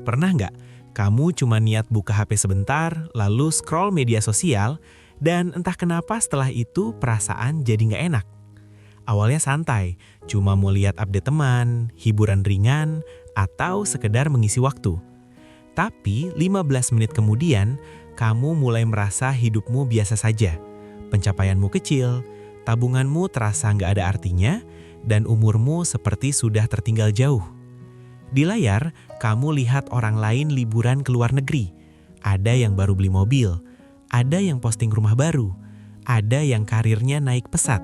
Pernah nggak kamu cuma niat buka HP sebentar, lalu scroll media sosial, dan entah kenapa setelah itu perasaan jadi nggak enak? Awalnya santai, cuma mau lihat update teman, hiburan ringan, atau sekedar mengisi waktu. Tapi 15 menit kemudian, kamu mulai merasa hidupmu biasa saja. Pencapaianmu kecil, tabunganmu terasa nggak ada artinya, dan umurmu seperti sudah tertinggal jauh. Di layar, kamu lihat orang lain liburan ke luar negeri. Ada yang baru beli mobil, ada yang posting rumah baru, ada yang karirnya naik pesat,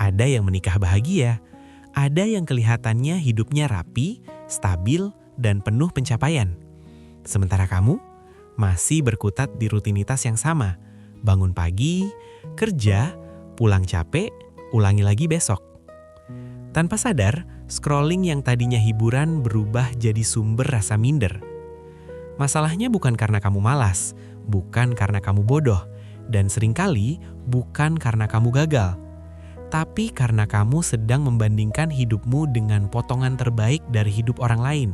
ada yang menikah bahagia, ada yang kelihatannya hidupnya rapi, stabil, dan penuh pencapaian. Sementara kamu masih berkutat di rutinitas yang sama. Bangun pagi, kerja, pulang capek, ulangi lagi besok. Tanpa sadar, scrolling yang tadinya hiburan berubah jadi sumber rasa minder. Masalahnya bukan karena kamu malas, bukan karena kamu bodoh, dan seringkali bukan karena kamu gagal. Tapi karena kamu sedang membandingkan hidupmu dengan potongan terbaik dari hidup orang lain.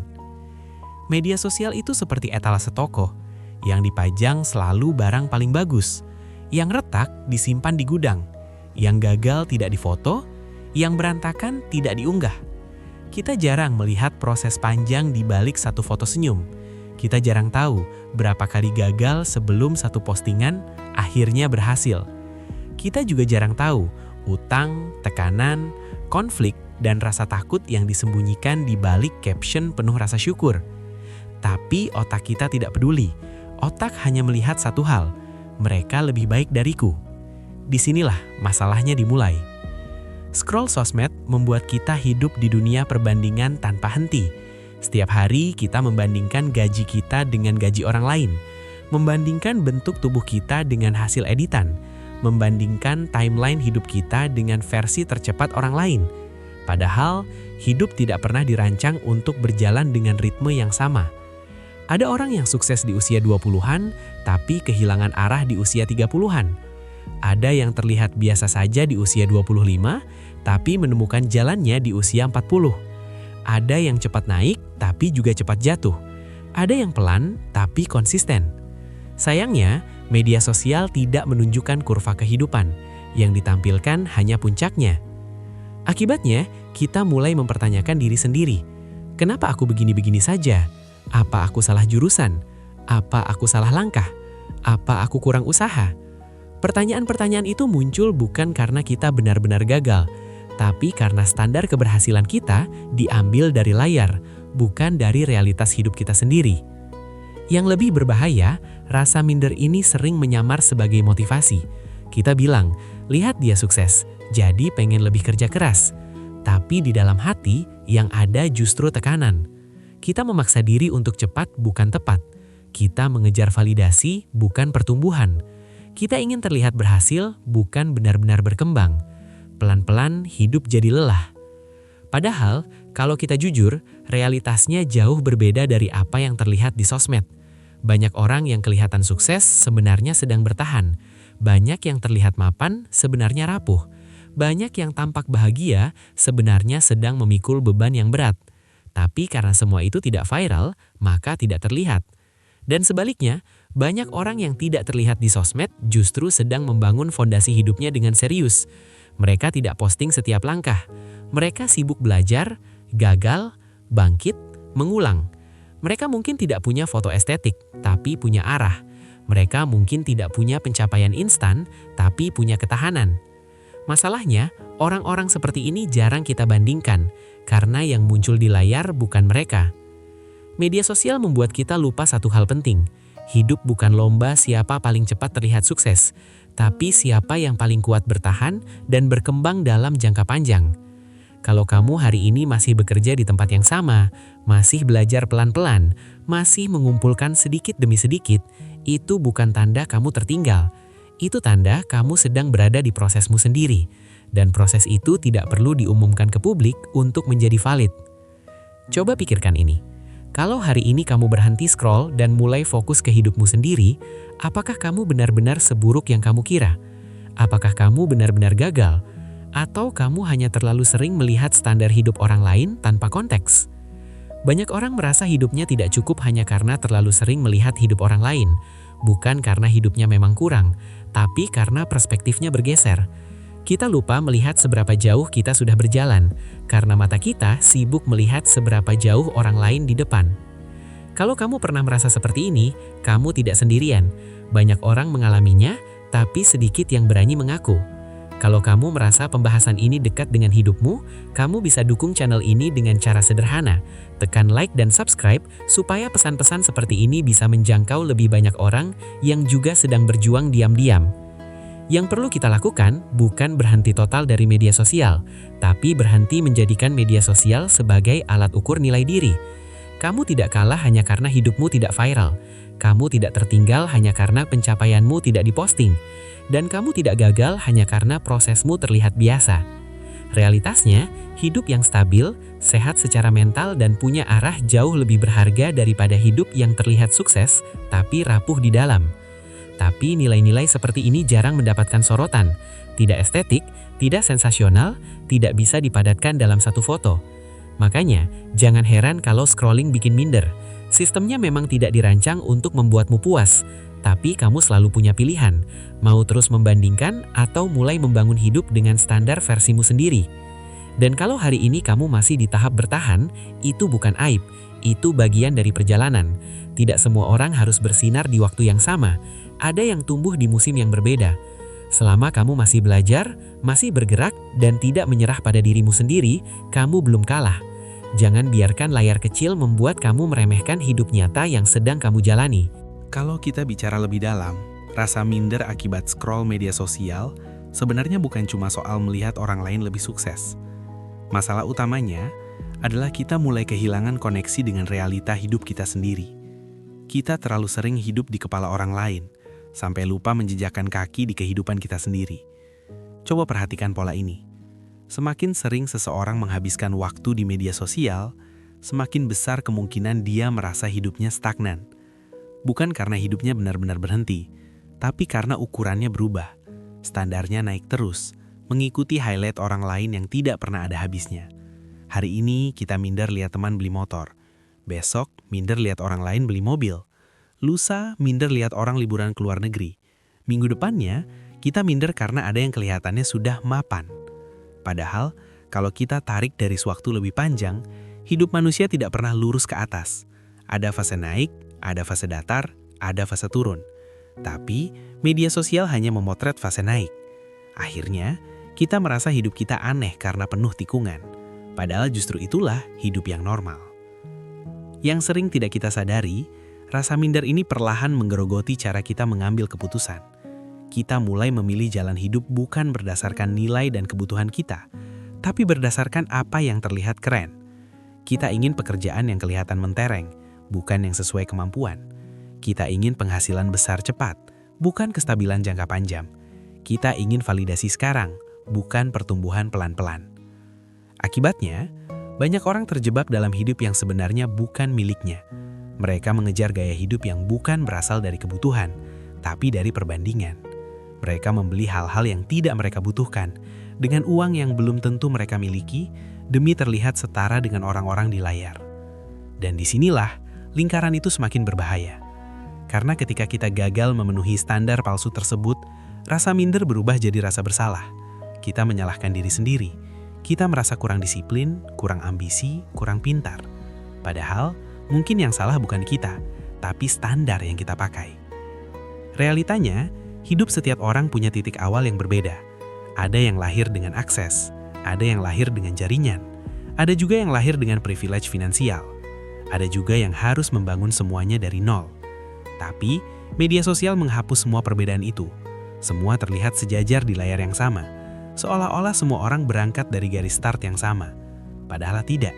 Media sosial itu seperti etalase toko, yang dipajang selalu barang paling bagus, yang retak disimpan di gudang, yang gagal tidak difoto, yang berantakan tidak diunggah. Kita jarang melihat proses panjang di balik satu foto senyum. Kita jarang tahu berapa kali gagal sebelum satu postingan akhirnya berhasil. Kita juga jarang tahu utang, tekanan, konflik, dan rasa takut yang disembunyikan di balik caption penuh rasa syukur. Tapi otak kita tidak peduli. Otak hanya melihat satu hal, mereka lebih baik dariku. Disinilah masalahnya dimulai. Scroll sosmed membuat kita hidup di dunia perbandingan tanpa henti. Setiap hari kita membandingkan gaji kita dengan gaji orang lain, membandingkan bentuk tubuh kita dengan hasil editan, membandingkan timeline hidup kita dengan versi tercepat orang lain. Padahal, hidup tidak pernah dirancang untuk berjalan dengan ritme yang sama. Ada orang yang sukses di usia 20-an, tapi kehilangan arah di usia 30-an. Ada yang terlihat biasa saja di usia 25, tapi menemukan jalannya di usia 40. Ada yang cepat naik, tapi juga cepat jatuh. Ada yang pelan, tapi konsisten. Sayangnya, media sosial tidak menunjukkan kurva kehidupan. Yang ditampilkan hanya puncaknya. Akibatnya, kita mulai mempertanyakan diri sendiri. Kenapa aku begini-begini saja? Apa aku salah jurusan? Apa aku salah langkah? Apa aku kurang usaha? Pertanyaan-pertanyaan itu muncul bukan karena kita benar-benar gagal, tapi karena standar keberhasilan kita diambil dari layar, bukan dari realitas hidup kita sendiri. Yang lebih berbahaya, rasa minder ini sering menyamar sebagai motivasi. Kita bilang, lihat dia sukses, jadi pengen lebih kerja keras. Tapi di dalam hati, yang ada justru tekanan. Kita memaksa diri untuk cepat bukan tepat. Kita mengejar validasi bukan pertumbuhan. Kita ingin terlihat berhasil bukan benar-benar berkembang. Pelan-pelan hidup jadi lelah. Padahal, kalau kita jujur, realitasnya jauh berbeda dari apa yang terlihat di sosmed. Banyak orang yang kelihatan sukses sebenarnya sedang bertahan. Banyak yang terlihat mapan sebenarnya rapuh. Banyak yang tampak bahagia sebenarnya sedang memikul beban yang berat. Tapi karena semua itu tidak viral, maka tidak terlihat. Dan sebaliknya, banyak orang yang tidak terlihat di sosmed justru sedang membangun fondasi hidupnya dengan serius. Mereka tidak posting setiap langkah. Mereka sibuk belajar, gagal, bangkit, mengulang. Mereka mungkin tidak punya foto estetik, tapi punya arah. Mereka mungkin tidak punya pencapaian instan, tapi punya ketahanan. Masalahnya, orang-orang seperti ini jarang kita bandingkan, karena yang muncul di layar bukan mereka. Media sosial membuat kita lupa satu hal penting. Hidup bukan lomba siapa paling cepat terlihat sukses, tapi siapa yang paling kuat bertahan dan berkembang dalam jangka panjang. Kalau kamu hari ini masih bekerja di tempat yang sama, masih belajar pelan-pelan, masih mengumpulkan sedikit demi sedikit, itu bukan tanda kamu tertinggal. Itu tanda kamu sedang berada di prosesmu sendiri. Dan proses itu tidak perlu diumumkan ke publik untuk menjadi valid. Coba pikirkan ini. Kalau hari ini kamu berhenti scroll dan mulai fokus ke hidupmu sendiri, apakah kamu benar-benar seburuk yang kamu kira? Apakah kamu benar-benar gagal? Atau kamu hanya terlalu sering melihat standar hidup orang lain tanpa konteks? Banyak orang merasa hidupnya tidak cukup hanya karena terlalu sering melihat hidup orang lain, bukan karena hidupnya memang kurang, tapi karena perspektifnya bergeser. Kita lupa melihat seberapa jauh kita sudah berjalan, karena mata kita sibuk melihat seberapa jauh orang lain di depan. Kalau kamu pernah merasa seperti ini, kamu tidak sendirian. Banyak orang mengalaminya, tapi sedikit yang berani mengaku. Kalau kamu merasa pembahasan ini dekat dengan hidupmu, kamu bisa dukung channel ini dengan cara sederhana. Tekan like dan subscribe supaya pesan-pesan seperti ini bisa menjangkau lebih banyak orang yang juga sedang berjuang diam-diam. Yang perlu kita lakukan bukan berhenti total dari media sosial, tapi berhenti menjadikan media sosial sebagai alat ukur nilai diri. Kamu tidak kalah hanya karena hidupmu tidak viral. Kamu tidak tertinggal hanya karena pencapaianmu tidak diposting. Dan kamu tidak gagal hanya karena prosesmu terlihat biasa. Realitasnya, hidup yang stabil, sehat secara mental dan punya arah jauh lebih berharga daripada hidup yang terlihat sukses, tapi rapuh di dalam. Tapi nilai-nilai seperti ini jarang mendapatkan sorotan. Tidak estetik, tidak sensasional, tidak bisa dipadatkan dalam satu foto. Makanya, jangan heran kalau scrolling bikin minder. Sistemnya memang tidak dirancang untuk membuatmu puas, tapi kamu selalu punya pilihan, mau terus membandingkan atau mulai membangun hidup dengan standar versimu sendiri. Dan kalau hari ini kamu masih di tahap bertahan, itu bukan aib, itu bagian dari perjalanan. Tidak semua orang harus bersinar di waktu yang sama, ada yang tumbuh di musim yang berbeda. Selama kamu masih belajar, masih bergerak, dan tidak menyerah pada dirimu sendiri, kamu belum kalah. Jangan biarkan layar kecil membuat kamu meremehkan hidup nyata yang sedang kamu jalani. Kalau kita bicara lebih dalam, rasa minder akibat scroll media sosial sebenarnya bukan cuma soal melihat orang lain lebih sukses. Masalah utamanya adalah kita mulai kehilangan koneksi dengan realita hidup kita sendiri. Kita terlalu sering hidup di kepala orang lain, sampai lupa menjejakkan kaki di kehidupan kita sendiri. Coba perhatikan pola ini. Semakin sering seseorang menghabiskan waktu di media sosial, semakin besar kemungkinan dia merasa hidupnya stagnan. Bukan karena hidupnya benar-benar berhenti, tapi karena ukurannya berubah. Standarnya naik terus, mengikuti highlight orang lain yang tidak pernah ada habisnya. Hari ini kita minder lihat teman beli motor. Besok minder lihat orang lain beli mobil. Lusa minder lihat orang liburan ke luar negeri. Minggu depannya kita minder karena ada yang kelihatannya sudah mapan. Padahal, kalau kita tarik dari sewaktu lebih panjang, hidup manusia tidak pernah lurus ke atas. Ada fase naik, ada fase datar, ada fase turun. Tapi, media sosial hanya memotret fase naik. Akhirnya, kita merasa hidup kita aneh karena penuh tikungan. Padahal justru itulah hidup yang normal. Yang sering tidak kita sadari, rasa minder ini perlahan menggerogoti cara kita mengambil keputusan. Kita mulai memilih jalan hidup bukan berdasarkan nilai dan kebutuhan kita, tapi berdasarkan apa yang terlihat keren. Kita ingin pekerjaan yang kelihatan mentereng, bukan yang sesuai kemampuan. Kita ingin penghasilan besar cepat, bukan kestabilan jangka panjang. Kita ingin validasi sekarang, bukan pertumbuhan pelan-pelan. Akibatnya, banyak orang terjebak dalam hidup yang sebenarnya bukan miliknya. Mereka mengejar gaya hidup yang bukan berasal dari kebutuhan, tapi dari perbandingan. Mereka membeli hal-hal yang tidak mereka butuhkan, dengan uang yang belum tentu mereka miliki, demi terlihat setara dengan orang-orang di layar. Dan disinilah lingkaran itu semakin berbahaya. Karena ketika kita gagal memenuhi standar palsu tersebut, rasa minder berubah jadi rasa bersalah. Kita menyalahkan diri sendiri. Kita merasa kurang disiplin, kurang ambisi, kurang pintar. Padahal, mungkin yang salah bukan kita, tapi standar yang kita pakai. Realitanya, hidup setiap orang punya titik awal yang berbeda. Ada yang lahir dengan akses, ada yang lahir dengan jaringan, ada juga yang lahir dengan privilege finansial, ada juga yang harus membangun semuanya dari nol. Tapi, media sosial menghapus semua perbedaan itu. Semua terlihat sejajar di layar yang sama, seolah-olah semua orang berangkat dari garis start yang sama. Padahal tidak.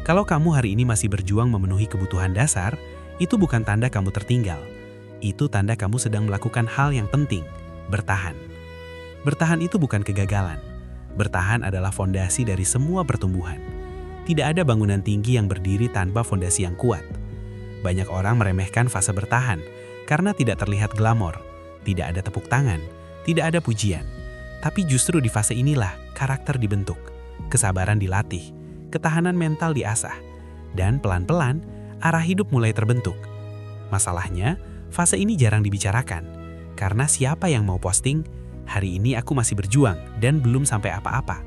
Kalau kamu hari ini masih berjuang memenuhi kebutuhan dasar, itu bukan tanda kamu tertinggal. Itu tanda kamu sedang melakukan hal yang penting, bertahan. Bertahan itu bukan kegagalan. Bertahan adalah fondasi dari semua pertumbuhan. Tidak ada bangunan tinggi yang berdiri tanpa fondasi yang kuat. Banyak orang meremehkan fase bertahan karena tidak terlihat glamor, tidak ada tepuk tangan, tidak ada pujian. Tapi justru di fase inilah karakter dibentuk, kesabaran dilatih, ketahanan mental diasah, Dan pelan-pelan, arah hidup mulai terbentuk. Masalahnya, fase ini jarang dibicarakan. Karena siapa yang mau posting, hari ini aku masih berjuang dan belum sampai apa-apa.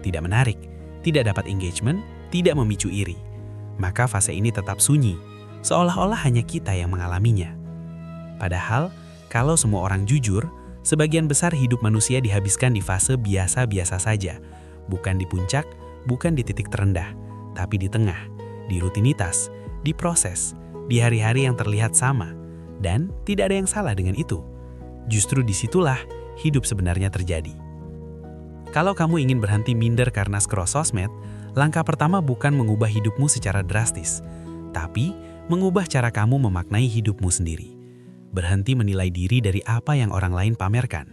Tidak menarik, tidak dapat engagement, tidak memicu iri. Maka fase ini tetap sunyi, seolah-olah hanya kita yang mengalaminya. Padahal, kalau semua orang jujur, sebagian besar hidup manusia dihabiskan di fase biasa-biasa saja. Bukan di puncak, bukan di titik terendah, tapi di tengah, di rutinitas, di proses, di hari-hari yang terlihat sama. Dan tidak ada yang salah dengan itu. Justru disitulah hidup sebenarnya terjadi. Kalau kamu ingin berhenti minder karena scroll sosmed, langkah pertama bukan mengubah hidupmu secara drastis, tapi mengubah cara kamu memaknai hidupmu sendiri. Berhenti menilai diri dari apa yang orang lain pamerkan.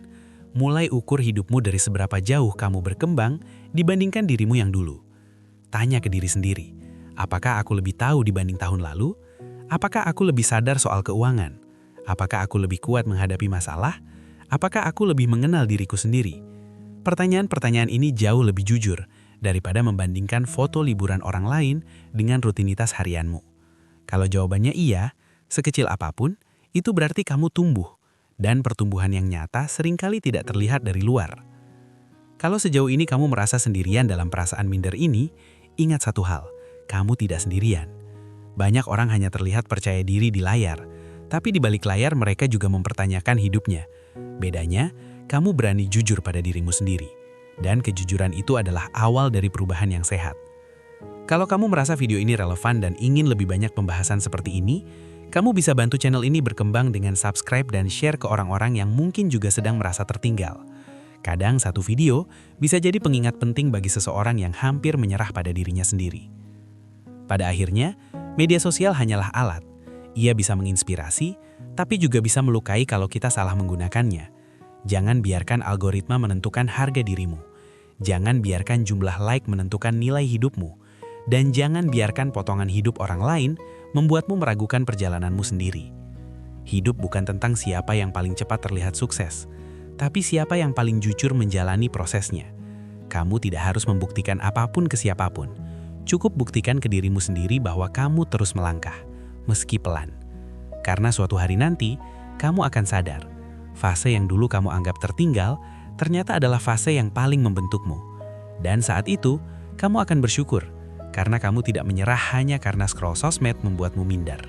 Mulai ukur hidupmu dari seberapa jauh kamu berkembang dibandingkan dirimu yang dulu. Tanya ke diri sendiri, apakah aku lebih tahu dibanding tahun lalu? Apakah aku lebih sadar soal keuangan? Apakah aku lebih kuat menghadapi masalah? Apakah aku lebih mengenal diriku sendiri? Pertanyaan-pertanyaan ini jauh lebih jujur daripada membandingkan foto liburan orang lain dengan rutinitas harianmu. Kalau jawabannya iya, sekecil apapun, itu berarti kamu tumbuh, dan pertumbuhan yang nyata seringkali tidak terlihat dari luar. Kalau sejauh ini kamu merasa sendirian dalam perasaan minder ini, ingat satu hal, kamu tidak sendirian. Banyak orang hanya terlihat percaya diri di layar, tapi di balik layar mereka juga mempertanyakan hidupnya. Bedanya, kamu berani jujur pada dirimu sendiri, dan kejujuran itu adalah awal dari perubahan yang sehat. Kalau kamu merasa video ini relevan dan ingin lebih banyak pembahasan seperti ini, kamu bisa bantu channel ini berkembang dengan subscribe dan share ke orang-orang yang mungkin juga sedang merasa tertinggal. Kadang satu video bisa jadi pengingat penting bagi seseorang yang hampir menyerah pada dirinya sendiri. Pada akhirnya, media sosial hanyalah alat. Ia bisa menginspirasi, tapi juga bisa melukai kalau kita salah menggunakannya. Jangan biarkan algoritma menentukan harga dirimu. Jangan biarkan jumlah like menentukan nilai hidupmu. Dan jangan biarkan potongan hidup orang lain membuatmu meragukan perjalananmu sendiri. Hidup bukan tentang siapa yang paling cepat terlihat sukses, tapi siapa yang paling jujur menjalani prosesnya. Kamu tidak harus membuktikan apapun ke siapapun. Cukup buktikan ke dirimu sendiri bahwa kamu terus melangkah, meski pelan. Karena suatu hari nanti, kamu akan sadar, fase yang dulu kamu anggap tertinggal, ternyata adalah fase yang paling membentukmu. Dan saat itu, kamu akan bersyukur, karena kamu tidak menyerah hanya karena scroll sosmed membuatmu minder.